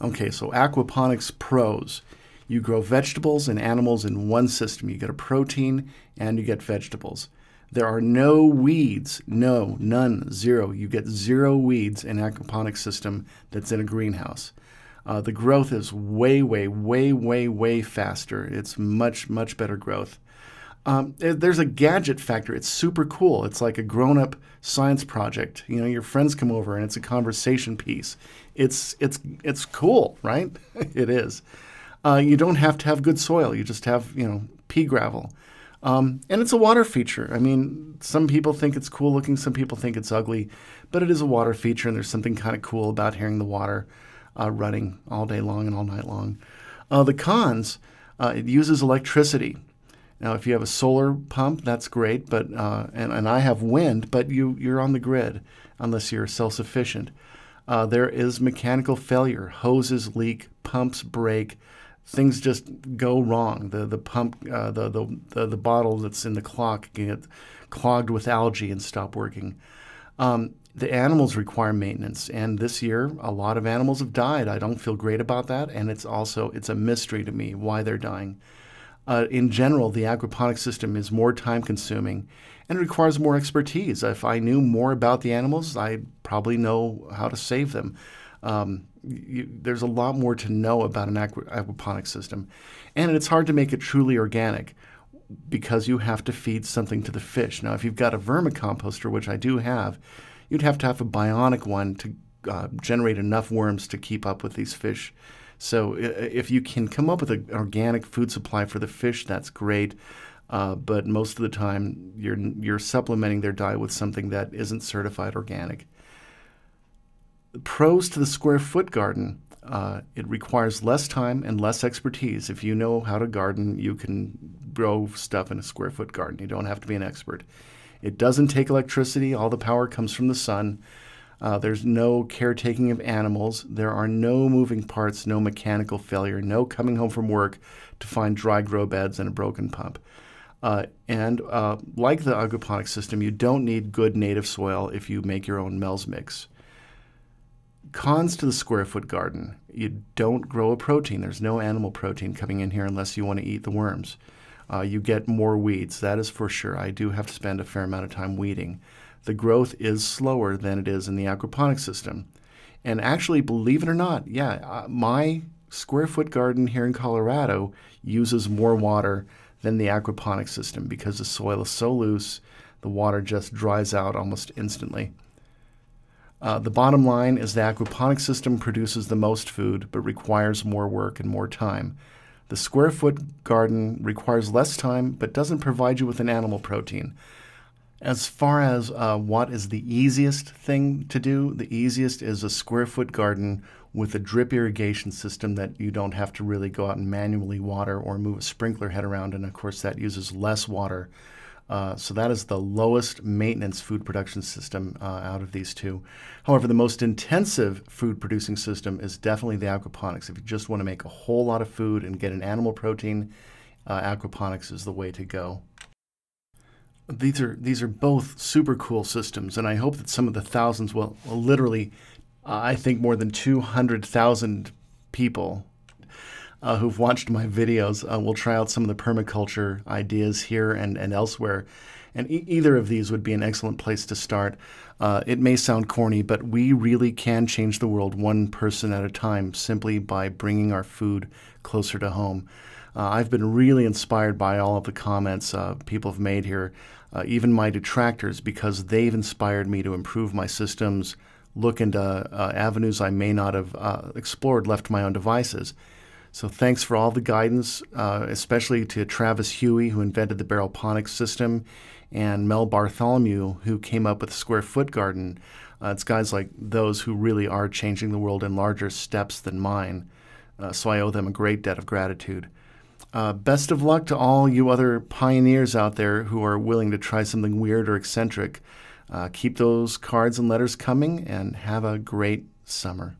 Okay, so aquaponics pros. You grow vegetables and animals in one system. You get a protein and you get vegetables. There are no weeds. No, none, zero. You get zero weeds in aquaponics system that's in a greenhouse. The growth is way, way, way, way, way faster. It's much, much better growth. There's a gadget factor. It's super cool. It's like a grown-up science project. You know, your friends come over and it's a conversation piece. It's cool, right? It is. You don't have to have good soil. You just have, pea gravel. And it's a water feature. I mean, some people think it's cool looking, some people think it's ugly, but it is a water feature, and there's something kind of cool about hearing the water running all day long and all night long. The cons, it uses electricity. Now, if you have a solar pump, that's great, but and I have wind, but you're on the grid unless you're self-sufficient. There is mechanical failure. Hoses leak, pumps break. Things just go wrong. The pump, the bottle that's in the clock can get clogged with algae and stop working. The animals require maintenance, and this year a lot of animals have died. I don't feel great about that, and it's a mystery to me why they're dying. In general, the aquaponics system is more time-consuming and it requires more expertise. If I knew more about the animals, I'd probably know how to save them. There's a lot more to know about an aquaponics system, and it's hard to make it truly organic because you have to feed something to the fish. Now, if you've got a vermicomposter, which I do have, you'd have to have a bionic one to generate enough worms to keep up with these fish. So if you can come up with an organic food supply for the fish, that's great. But most of the time, you're supplementing their diet with something that isn't certified organic. Pros to the square foot garden. It requires less time and less expertise. If you know how to garden, you can grow stuff in a square foot garden. You don't have to be an expert. It doesn't take electricity. All the power comes from the sun. There's no caretaking of animals. There are no moving parts, no mechanical failure, no coming home from work to find dry grow beds and a broken pump. And like the aquaponics system, you don't need good native soil if you make your own Mel's mix. Cons to the square foot garden. You don't grow a protein. There's no animal protein coming in here unless you want to eat the worms. You get more weeds, that is for sure. I do have to spend a fair amount of time weeding. The growth is slower than it is in the aquaponics system. And actually, believe it or not, my square foot garden here in Colorado uses more water than the aquaponics system because the soil is so loose, the water just dries out almost instantly. The bottom line is the aquaponics system produces the most food but requires more work and more time. The square foot garden requires less time but doesn't provide you with an animal protein. As far as what is the easiest thing to do, the easiest is a square foot garden with a drip irrigation system that you don't have to really go out and manually water or move a sprinkler head around, and of course that uses less water. So that is the lowest maintenance food production system out of these two. However, the most intensive food producing system is definitely the aquaponics. If you just want to make a whole lot of food and get an animal protein, aquaponics is the way to go. These are both super cool systems, and I hope that some of the thousands, well literally, I think more than 200,000 people who've watched my videos will try out some of the permaculture ideas here and elsewhere. And either of these would be an excellent place to start. It may sound corny, but we really can change the world one person at a time simply by bringing our food closer to home. I've been really inspired by all of the comments people have made here, even my detractors, because they've inspired me to improve my systems, look into avenues I may not have explored left to my own devices. So thanks for all the guidance, especially to Travis Huey, who invented the Barrelponics system, and Mel Bartholomew, who came up with the square foot garden. It's guys like those who really are changing the world in larger steps than mine. So I owe them a great debt of gratitude. Best of luck to all you other pioneers out there who are willing to try something weird or eccentric. Keep those cards and letters coming, and have a great summer.